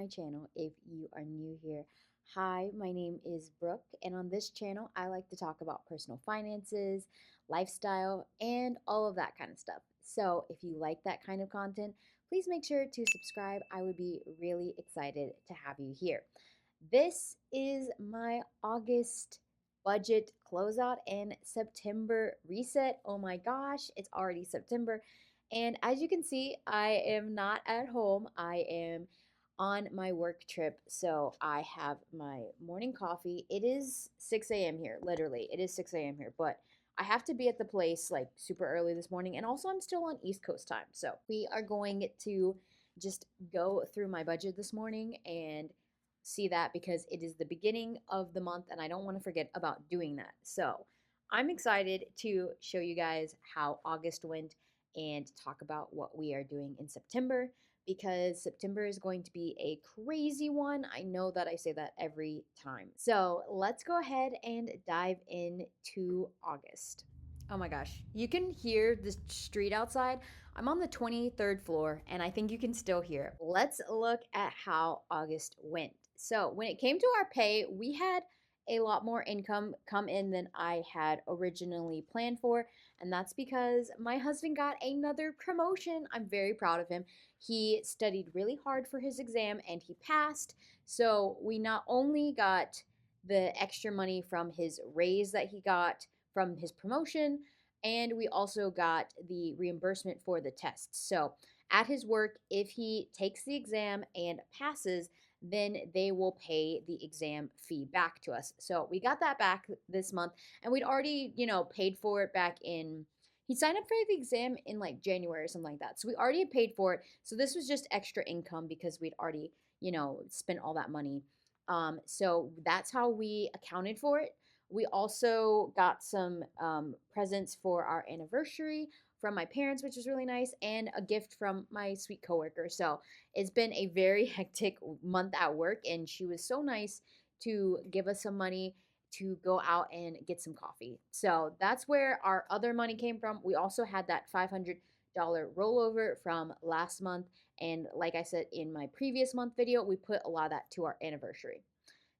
channel if you are new here. Hi, my name is Brooke, and on this channel, I like to talk about personal finances, lifestyle, and all of that kind of stuff. So, if you like that kind of content, please make sure to subscribe. I would be really excited to have you here. This is my August budget closeout and September reset. Oh my gosh, it's already September. And as you can see, I am not at home. I am on my work trip. So I have my morning coffee. It is 6 a.m. here, literally. It is 6 a.m. here, but I have to be at the place like super early this morning. And also, I'm still on East Coast time. So we are going to just go through my budget this morning and see that because it is the beginning of the month and I don't want to forget about doing that. So I'm excited to show you guys how August went and talk about what we are doing in September because September is going to be a crazy one. I know that I say that every time. So let's go ahead and dive into August. Oh my gosh, you can hear the street outside. I'm on the 23rd floor and I think you can still hear it. Let's look at how August went. So, when it came to our pay, we had a lot more income come in than I had originally planned for, and that's because my husband got another promotion. I'm very proud of him. He studied really hard for his exam and he passed. So, we not only got the extra money from his raise that he got from his promotion, and we also got the reimbursement for the tests. So, at his work, if he takes the exam and passes, then they will pay the exam fee back to us. So we got that back this month, and we'd already, paid for it back in. He signed up for the exam in like January or something like that. So we already had paid for it. So this was just extra income because we'd already, spent all that money. So that's how we accounted for it. We also got some presents for our anniversary from my parents, which was really nice, and a gift from my sweet coworker. So it's been a very hectic month at work, and she was so nice to give us some money to go out and get some coffee. So that's where our other money came from. We also had that $500 rollover from last month. And like I said in my previous month video, we put a lot of that to our anniversary.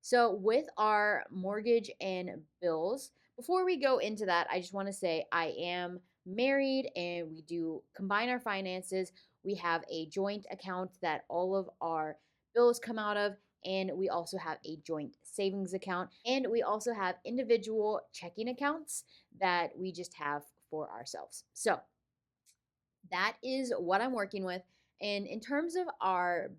So, with our mortgage and bills, before we go into that, I just want to say I am married and we do combine our finances. We have a joint account that all of our bills come out of, and we also have a joint savings account, and we also have individual checking accounts that we just have for ourselves. So, that is what I'm working with. And in terms of our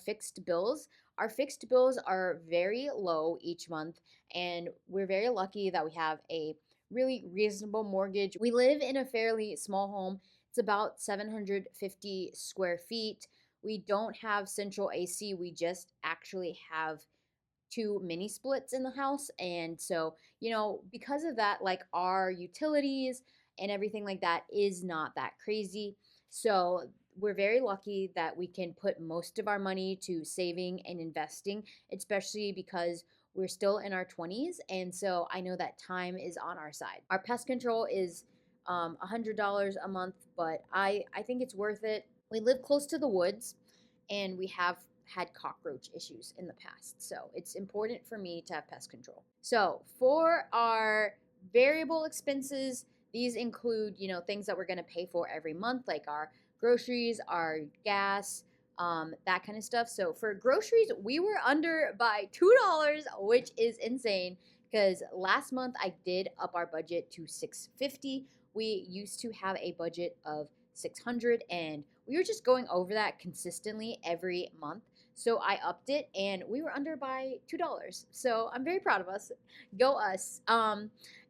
fixed bills, our fixed bills are very low each month, and we're very lucky that we have a really reasonable mortgage. We live in a fairly small home. It's about 750 square feet. We don't have central AC. We just actually have two mini splits in the house. And so, because of that, like our utilities and everything like that is not that crazy. So, we're very lucky that we can put most of our money to saving and investing, especially because we're still in our 20s. And so, I know that time is on our side. Our pest control is $100 a month, but I think it's worth it. We live close to the woods and we have had cockroach issues in the past. So it's important for me to have pest control. So for our variable expenses, these include, things that we're going to pay for every month, like our groceries, our gas, that kind of stuff. So for groceries, we were under by $2, which is insane because last month I did up our budget to $650. We used to have a budget of $600, and we were just going over that consistently every month. So I upped it and we were under by $2. So I'm very proud of us. Go us.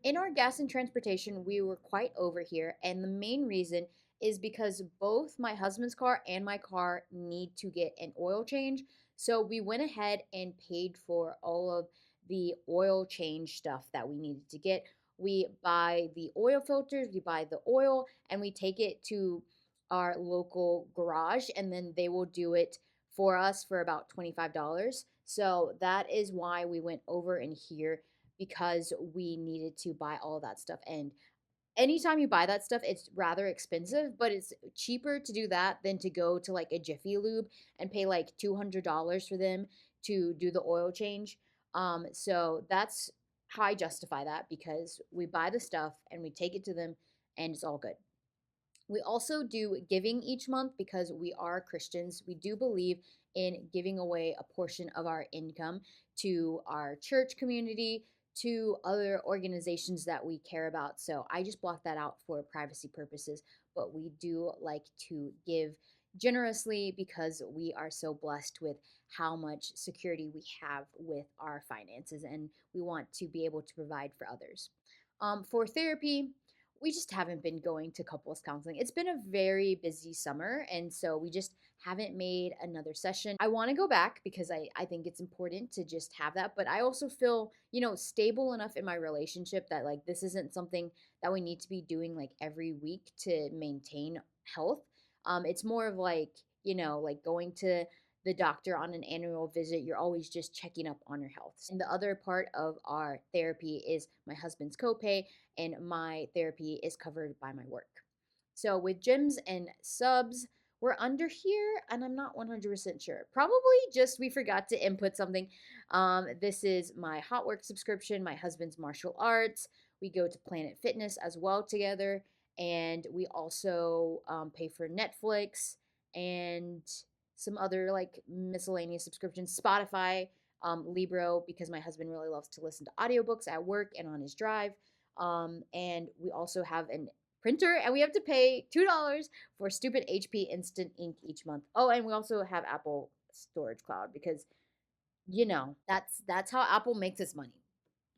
In our gas and transportation, we were quite over here. And the main reason is because both my husband's car and my car need to get an oil change. So we went ahead and paid for all of the oil change stuff that we needed to get. We buy the oil filters, we buy the oil, and we take it to our local garage, and then they will do it for us for about $25. So that is why we went over in here because we needed to buy all of that stuff. And anytime you buy that stuff, it's rather expensive, but it's cheaper to do that than to go to like a Jiffy Lube and pay like $200 for them to do the oil change. So that's how I justify that, because we buy the stuff and we take it to them and it's all good. We also do giving each month because we are Christians. We do believe in giving away a portion of our income to our church community, to other organizations that we care about. So I just block that out for privacy purposes, but we do like to give generously because we are so blessed with how much security we have with our finances, and we want to be able to provide for others. For therapy, we just haven't been going to couples counseling. It's been a very busy summer, and so we just haven't made another session. I want to go back because I think it's important to just have that, but I also feel, stable enough in my relationship that like this isn't something that we need to be doing like every week to maintain health. It's more of like, like going to the doctor on an annual visit. You're always just checking up on your health. And the other part of our therapy is my husband's copay, and my therapy is covered by my work. So with gyms and subs, we're under here, and I'm not 100% sure. Probably just we forgot to input something. This is my hot work subscription, my husband's martial arts. We go to Planet Fitness as well together, and we also pay for Netflix and some other like miscellaneous subscriptions, Spotify, Libro, because my husband really loves to listen to audiobooks at work and on his drive. And we also have an printer, and we have to pay $2 for stupid HP instant ink each month. Oh, and we also have Apple Storage Cloud because that's how Apple makes its money.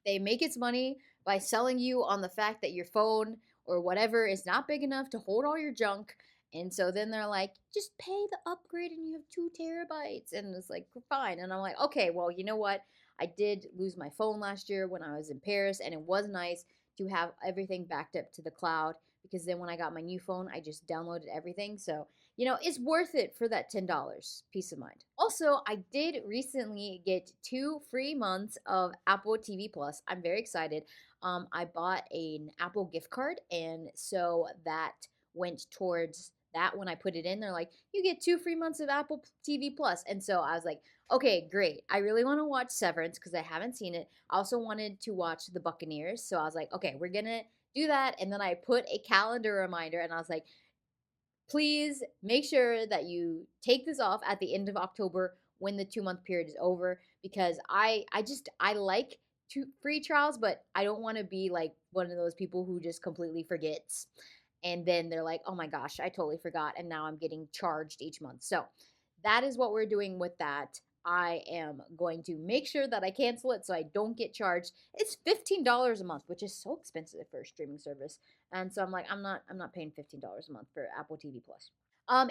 They make its money by selling you on the fact that your phone or whatever is not big enough to hold all your junk. And so then they're like, just pay the upgrade and you have 2 terabytes. And it's like, fine. And I'm like, okay, well, you know what? I did lose my phone last year when I was in Paris, and it was nice to have everything backed up to the cloud, because then when I got my new phone, I just downloaded everything. So, it's worth it for that $10. Peace of mind. Also, I did recently get 2 free months of Apple TV Plus. I'm very excited. I bought an Apple gift card, and so that went towards that. When I put it in, they're like, you get 2 free months of Apple TV Plus. And so I was like, okay, great. I really want to watch Severance because I haven't seen it. I also wanted to watch The Buccaneers. So I was like, okay, we're going to do that. And then I put a calendar reminder, and I was like, please make sure that you take this off at the end of October when the 2 month period is over, because I like free trials, but I don't want to be like one of those people who just completely forgets, and then they're like, oh my gosh, I totally forgot, and now I'm getting charged each month. So that is what we're doing with that. I am going to make sure that I cancel it so I don't get charged. It's $15 a month, which is so expensive for a streaming service. And so I'm like, I'm not paying $15 a month for Apple TV Plus.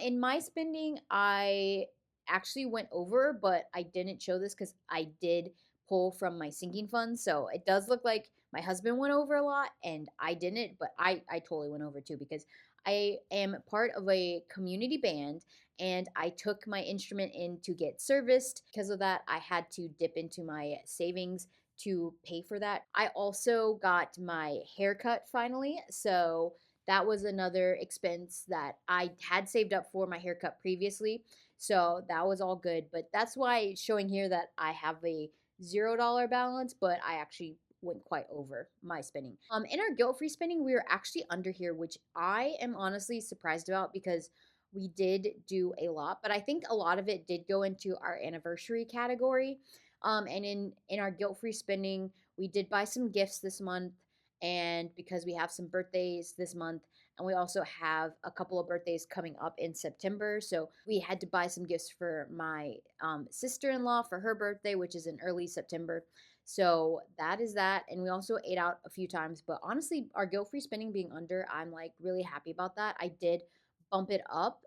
In my spending, I actually went over, but I didn't show this because I did pull from my sinking fund. So it does look like my husband went over a lot and I didn't, but I totally went over too, because I am part of a community band, and I took my instrument in to get serviced. Because of that, I had to dip into my savings to pay for that. I also got my haircut finally. So that was another expense that I had saved up for my haircut previously. So that was all good. But that's why it's showing here that I have a $0 balance, but I actually went quite over my spending. In our guilt-free spending, we were actually under here, which I am honestly surprised about because we did do a lot, but I think a lot of it did go into our anniversary category. And in our guilt-free spending, we did buy some gifts this month, and because we have some birthdays this month, and we also have a couple of birthdays coming up in September, so we had to buy some gifts for my sister-in-law for her birthday, which is in early September. So that is that. And we also ate out a few times. But honestly, our guilt-free spending being under, I'm like really happy about that. I did bump it up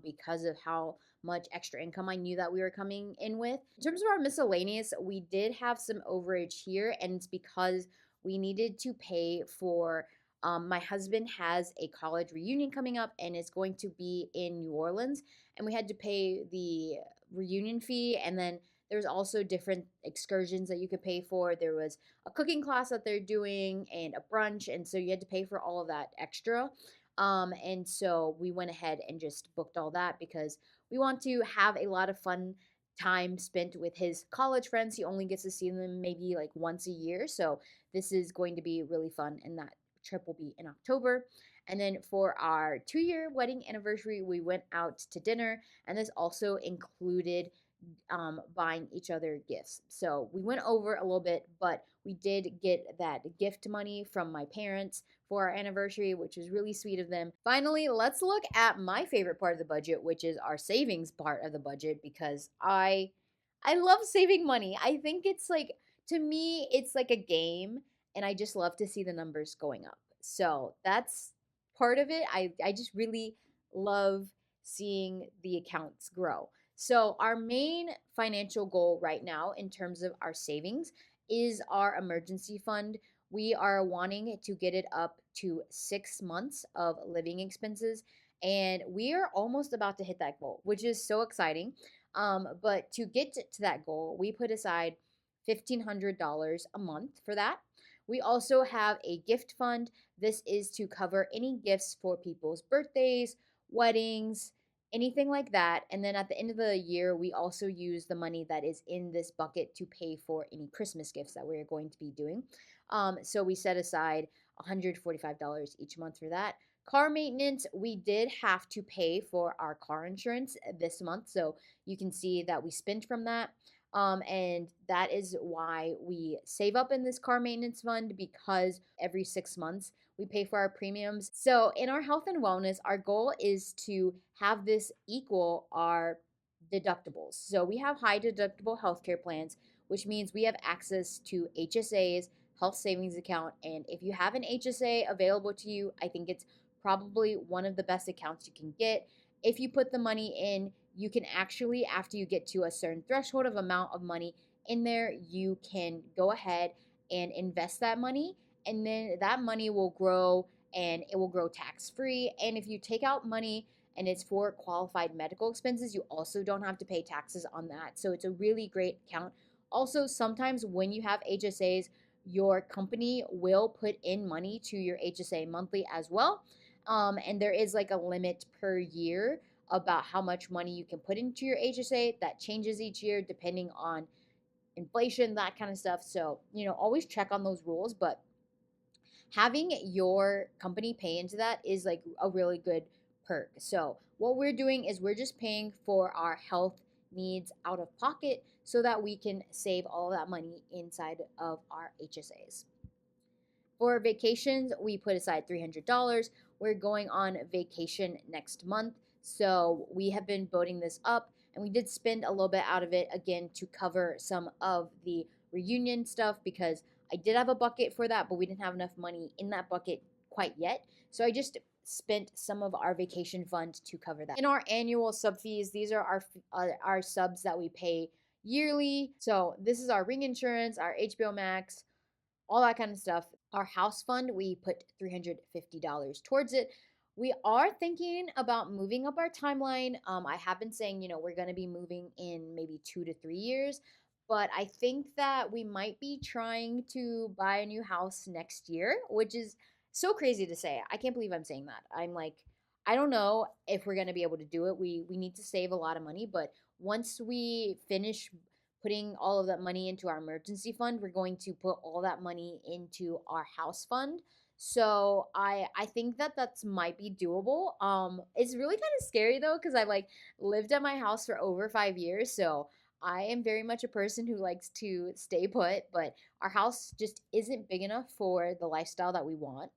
because of how much extra income I knew that we were coming in with. In terms of our miscellaneous, we did have some overage here, and it's because we needed to pay for my husband has a college reunion coming up, and it's going to be in New Orleans, and we had to pay the reunion fee, and then There's also different excursions that you could pay for. There was a cooking class that they're doing and a brunch, and so you had to pay for all of that extra. And so we went ahead and just booked all that because we want to have a lot of fun time spent with his college friends. He only gets to see them maybe like once a year. So this is going to be really fun, and that trip will be in October. And then for our 2-year wedding anniversary, we went out to dinner, and this also included buying each other gifts. So we went over a little bit, but we did get that gift money from my parents for our anniversary, which was really sweet of them. Finally, let's look at my favorite part of the budget, which is our savings part of the budget, because I love saving money. I think it's like, to me, it's like a game, and I just love to see the numbers going up. So that's part of it. I just really love seeing the accounts grow. So, our main financial goal right now in terms of our savings is our emergency fund. We are wanting to get it up to 6 months of living expenses, and we are almost about to hit that goal, which is so exciting. But to get to that goal, we put aside $1,500 a month for that. We also have a gift fund. This is to cover any gifts for people's birthdays, weddings, anything like that. And then at the end of the year, we also use the money that is in this bucket to pay for any Christmas gifts that we're going to be doing. So we set aside $145 each month for that. Car maintenance, we did have to pay for our car insurance this month. So you can see that we spent from that. And that is why we save up in this car maintenance fund, because every 6 months we pay for our premiums. So, in our health and wellness, our goal is to have this equal our deductibles. So, we have high deductible healthcare plans, which means we have access to HSAs, health savings account. And if you have an HSA available to you, I think it's probably one of the best accounts you can get. If you put the money in, you can actually, after you get to a certain threshold of amount of money in there, you can go ahead and invest that money, and then that money will grow, and it will grow tax free. And if you take out money and it's for qualified medical expenses, you also don't have to pay taxes on that. So it's a really great account. Also, sometimes when you have HSAs, your company will put in money to your HSA monthly as well. And there is like a limit per year about how much money you can put into your HSA. That changes each year depending on inflation, that kind of stuff. So, always check on those rules. But having your company pay into that is like a really good perk. So, what we're doing is we're just paying for our health needs out of pocket so that we can save all that money inside of our HSAs. For vacations, we put aside $300. We're going on vacation next month. So we have been building this up, and we did spend a little bit out of it again to cover some of the reunion stuff, because I did have a bucket for that, but we didn't have enough money in that bucket quite yet. So I just spent some of our vacation fund to cover that. In our annual sub fees, these are our subs that we pay yearly. So this is our ring insurance, our HBO Max, all that kind of stuff. Our house fund, we put $350 towards it. We are thinking about moving up our timeline. I have been saying, we're going to be moving in maybe 2 to 3 years, but I think that we might be trying to buy a new house next year, which is so crazy to say. I can't believe I'm saying that. I'm like, I don't know if we're going to be able to do it. We need to save a lot of money, but once we finish putting all of that money into our emergency fund, we're going to put all that money into our house fund. So I think that that's might be doable. It's really kind of scary though, because I like lived at my house for over 5 years. So I am very much a person who likes to stay put, but our house just isn't big enough for the lifestyle that we want.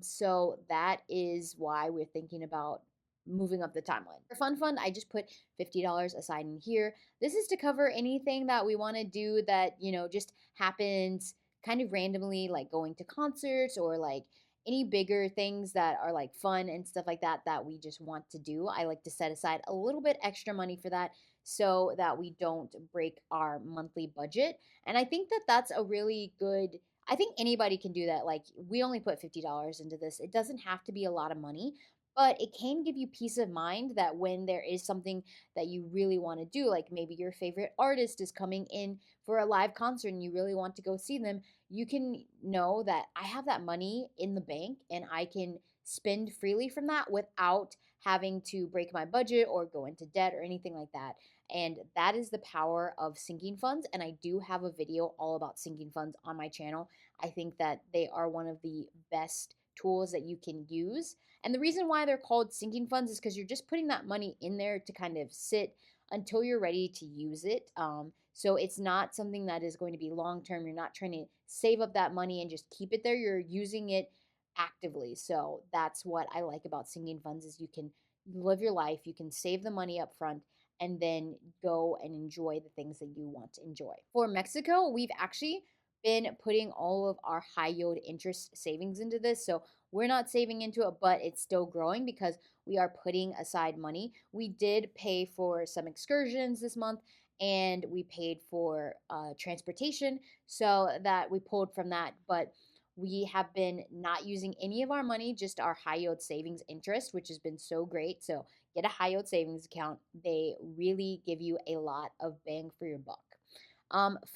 So that is why we're thinking about moving up the timeline. For fun fund, I just put $50 aside in here. This is to cover anything that we want to do that, just happens kind of randomly, like going to concerts or like any bigger things that are like fun and stuff like that that we just want to do. I like to set aside a little bit extra money for that so that we don't break our monthly budget. And I think that that's a really good, I think anybody can do that. Like, we only put $50 into this. It doesn't have to be a lot of money, but it can give you peace of mind that when there is something that you really want to do, like maybe your favorite artist is coming in for a live concert and you really want to go see them, you can know that I have that money in the bank and I can spend freely from that without having to break my budget or go into debt or anything like that. And that is the power of sinking funds. And I do have a video all about sinking funds on my channel. I think that they are one of the best tools that you can use. And the reason why they're called sinking funds is because you're just putting that money in there to kind of sit until you're ready to use it. So it's not something that is going to be long term. You're not trying to save up that money and just keep it there. You're using it actively. So that's what I like about sinking funds is you can live your life, you can save the money up front and then go and enjoy the things that you want to enjoy. For Mexico, we've actually been putting all of our high yield interest savings into this. So we're not saving into it, but it's still growing because we are putting aside money. We did pay for some excursions this month and we paid for transportation so that we pulled from that. But we have been not using any of our money, just our high yield savings interest, which has been so great. So get a high yield savings account. They really give you a lot of bang for your buck.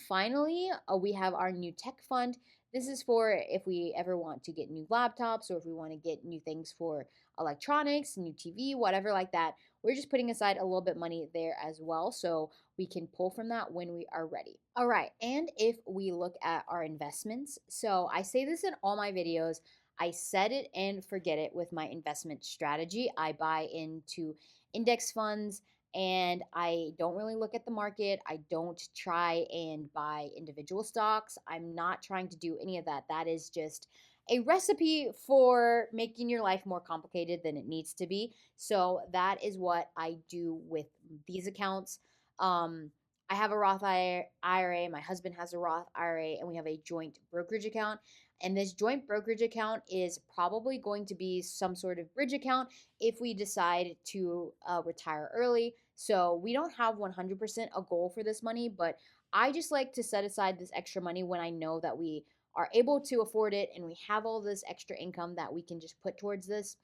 Finally, we have our new tech fund. This is for if we ever want to get new laptops or if we want to get new things for electronics, new TV, whatever like that. We're just putting aside a little bit money there as well so we can pull from that when we are ready. All right, and if we look at our investments, so I say this in all my videos, I set it and forget it with my investment strategy. I buy into index funds and I don't really look at the market. I don't try and buy individual stocks. I'm not trying to do any of that. That is just a recipe for making your life more complicated than it needs to be. So that is what I do with these accounts. I have a Roth IRA, my husband has a Roth IRA, and we have a joint brokerage account. And this joint brokerage account is probably going to be some sort of bridge account if we decide to retire early. So we don't have 100% a goal for this money, but I just like to set aside this extra money when I know that we are able to afford it and we have all this extra income that we can just put towards this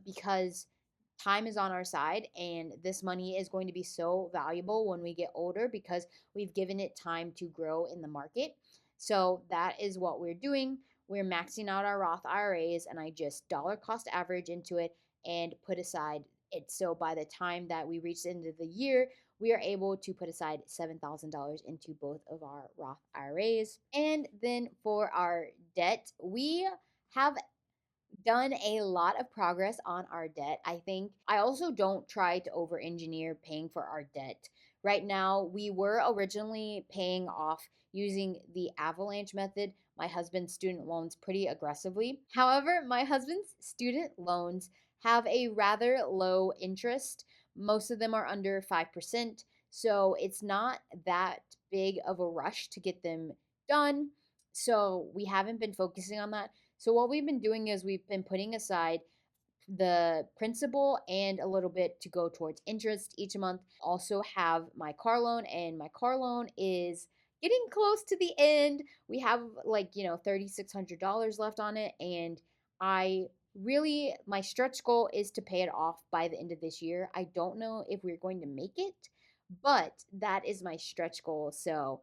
because time is on our side and this money is going to be so valuable when we get older because we've given it time to grow in the market. So that is what we're doing. We're maxing out our Roth IRAs and I just dollar cost average into it and put aside it. So by the time that we reach the end of the year, we are able to put aside $7,000 into both of our Roth IRAs. And then for our debt, we have done a lot of progress on our debt. I think I also don't try to over engineer paying for our debt. Right now, we were originally paying off using the avalanche method, my husband's student loans, pretty aggressively. However, my husband's student loans have a rather low interest. Most of them are under 5%. So it's not that big of a rush to get them done. So we haven't been focusing on that. So what we've been doing is we've been putting aside the principal and a little bit to go towards interest each month. Also have my car loan and my car loan is getting close to the end. We have like, $3,600 left on it and I really my stretch goal is to pay it off by the end of this year. I don't know if we're going to make it, but that is my stretch goal. So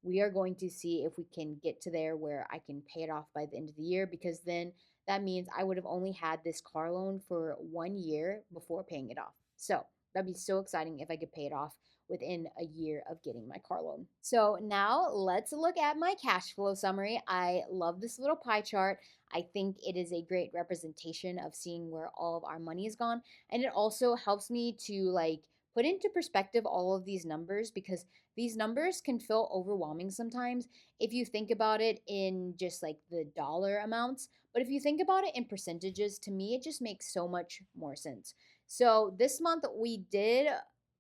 we are going to see if we can get to there where I can pay it off by the end of the year because then that means I would have only had this car loan for 1 year before paying it off. So that'd be so exciting if I could pay it off within a year of getting my car loan. So now let's look at my cash flow summary. I love this little pie chart. I think it is a great representation of seeing where all of our money is gone. And it also helps me to put into perspective all of these numbers because these numbers can feel overwhelming sometimes if you think about it in just like the dollar amounts. But if you think about it in percentages, to me, it just makes so much more sense. So this month we did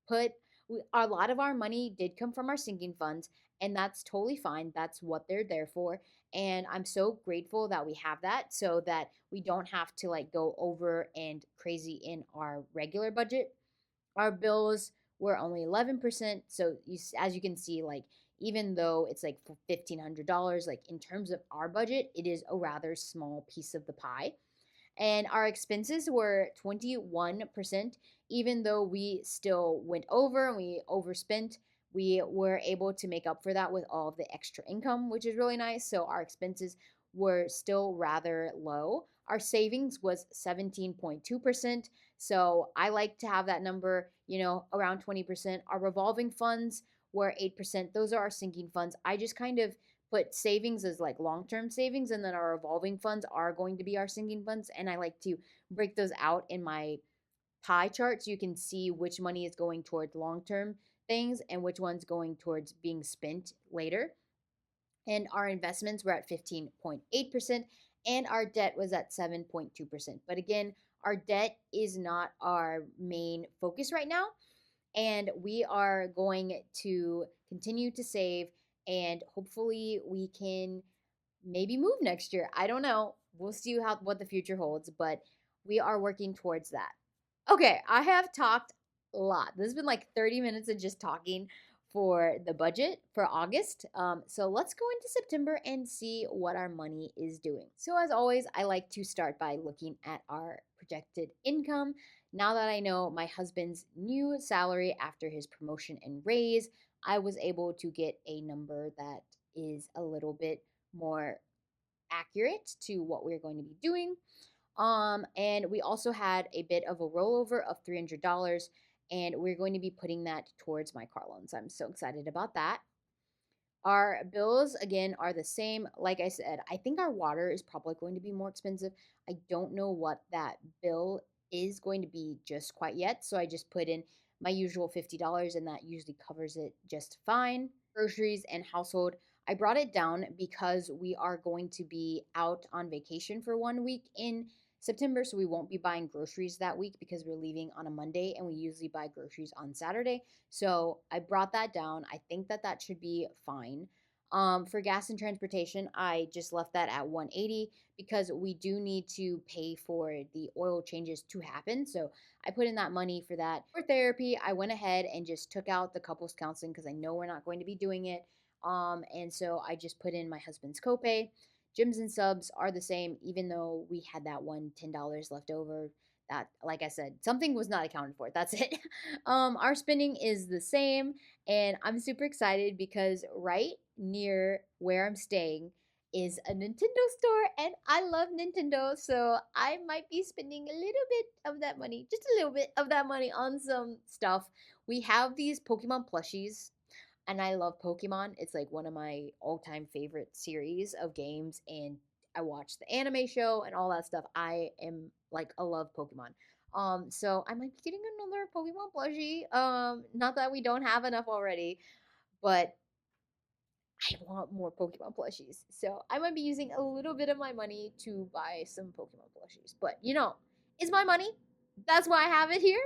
put a lot of our money did come from our sinking funds, and that's totally fine. That's what they're there for. And I'm so grateful that we have that so that we don't have to go over and crazy in our regular budget. Our bills were only 11%. So as you can see, even though it's like $1,500, in terms of our budget, it is a rather small piece of the pie. And our expenses were 21%, even though we still went over and we overspent. We were able to make up for that with all of the extra income, which is really nice. So our expenses were still rather low. Our savings was 17.2%. So I like to have that number, around 20%. Our revolving funds were 8%. Those are our sinking funds. I just kind of put savings as like long-term savings, and then our revolving funds are going to be our sinking funds, and I like to break those out in my pie chart so you can see which money is going towards long-term things and which one's going towards being spent later. And our investments were at 15.8%, and our debt was at 7.2%. But again, our debt is not our main focus right now, and we are going to continue to save, and hopefully we can maybe move next year. I don't know. We'll see what the future holds, but we are working towards that. Okay, I have talked a lot. This has been like 30 minutes of just talking for the budget for August. So let's go into September and see what our money is doing. So, as always, I like to start by looking at our projected income. Now that I know my husband's new salary after his promotion and raise, I was able to get a number that is a little bit more accurate to what we're going to be doing. And we also had a bit of a rollover of $300, and we're going to be putting that towards my car loans. I'm so excited about that. Our bills, again, are the same. Like I said, I think our water is probably going to be more expensive. I don't know what that bill is going to be just quite yet. So I just put in my usual $50, and that usually covers it just fine. Groceries and household, I brought it down because we are going to be out on vacation for 1 week in September. So we won't be buying groceries that week because we're leaving on a Monday and we usually buy groceries on Saturday. So I brought that down. I think that that should be fine. For gas and transportation, I just left that at 180 because we do need to pay for the oil changes to happen. So I put in that money for that. For therapy, I went ahead and just took out the couples counseling because I know we're not going to be doing it. And so I just put in my husband's copay. Gyms and subs are the same, even though we had that one $10 left over. That, like I said, something was not accounted for. That's it. Our spending is the same, and I'm super excited because right near where I'm staying is a Nintendo store, and I love Nintendo, so I might be spending a little bit of that money, just a little bit of that money on some stuff. We have these Pokemon plushies, and I love Pokemon. It's like one of my all-time favorite series of games, and I watch the anime show and all that stuff. I am like a love Pokemon. So I might be getting another Pokemon plushie. Not that we don't have enough already, but I want more Pokemon plushies. So I might be using a little bit of my money to buy some Pokemon plushies. But it's my money. That's why I have it here.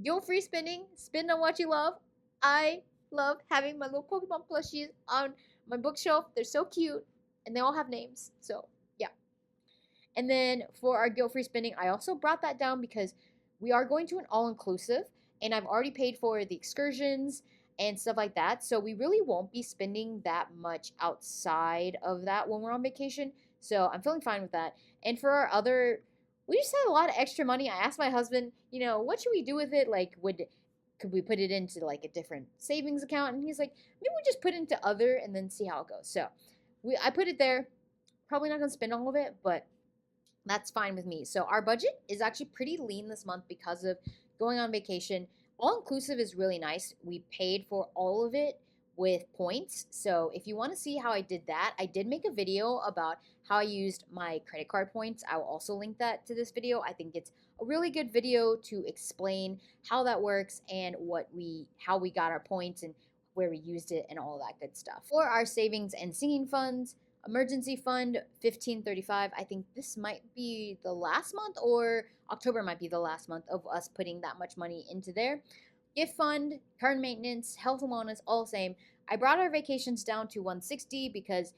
Guilt-free spending. Spend on what you love. I love having my little Pokemon plushies on my bookshelf. They're so cute, and they all have names. So yeah. And then for our guilt-free spending, I also brought that down because we are going to an all-inclusive, and I've already paid for the excursions and stuff like that. So we really won't be spending that much outside of that when we're on vacation. So I'm feeling fine with that. And for our other, we just had a lot of extra money. I asked my husband, what should we do with it? Like, could we put it into like a different savings account? And he's like, maybe we just put it into other and then see how it goes. So I put it there. Probably not gonna spend all of it, but that's fine with me. So our budget is actually pretty lean this month because of going on vacation. All inclusive is really nice. We paid for all of it with points. So if you want to see how I did that, I did make a video about how I used my credit card points. I will also link that to this video. I think it's a really good video to explain how that works and how we got our points and where we used it and all that good stuff. For our savings and singing funds, emergency fund 1535. I think this might be the last month, or October might be the last month of us putting that much money into there. Gift fund, car maintenance, health and wellness, all the same. I brought our vacations down to 160 because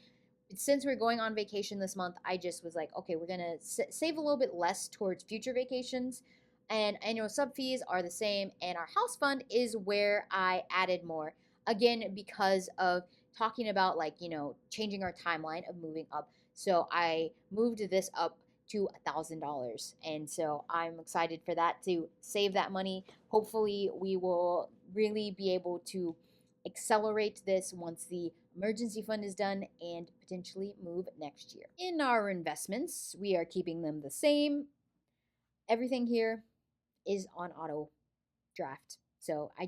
since we're going on vacation this month, I just was like, okay, we're gonna save a little bit less towards future vacations. And annual sub fees are the same, and our house fund is where I added more, again because of talking about changing our timeline of moving up. So I moved this up to $1,000. And so I'm excited for that, to save that money. Hopefully, we will really be able to accelerate this once the emergency fund is done and potentially move next year. In our investments, we are keeping them the same. Everything here is on auto draft. So I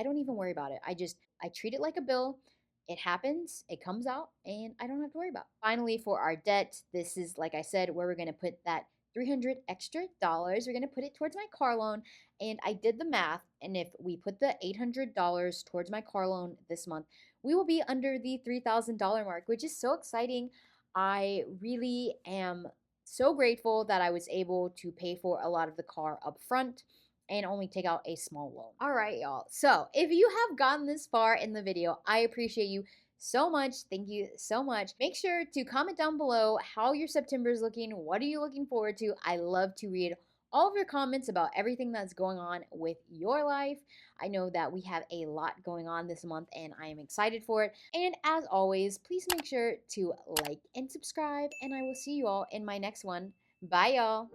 don't even worry about it. I treat it like a bill. It happens, it comes out, and I don't have to worry about it. Finally, for our debt, this is, like I said, where we're going to put that 300 extra dollars. We're going to put it towards my car loan. And I did the math, and if we put the $800 towards my car loan this month, we will be under the $3,000 mark, which is so exciting. I really am so grateful that I was able to pay for a lot of the car up front and only take out a small loan. All right, y'all. So if you have gotten this far in the video, I appreciate you so much. Thank you so much. Make sure to comment down below how your September is looking. What are you looking forward to? I love to read all of your comments about everything that's going on with your life. I know that we have a lot going on this month and I am excited for it. And as always, please make sure to like and subscribe, and I will see you all in my next one. Bye, y'all.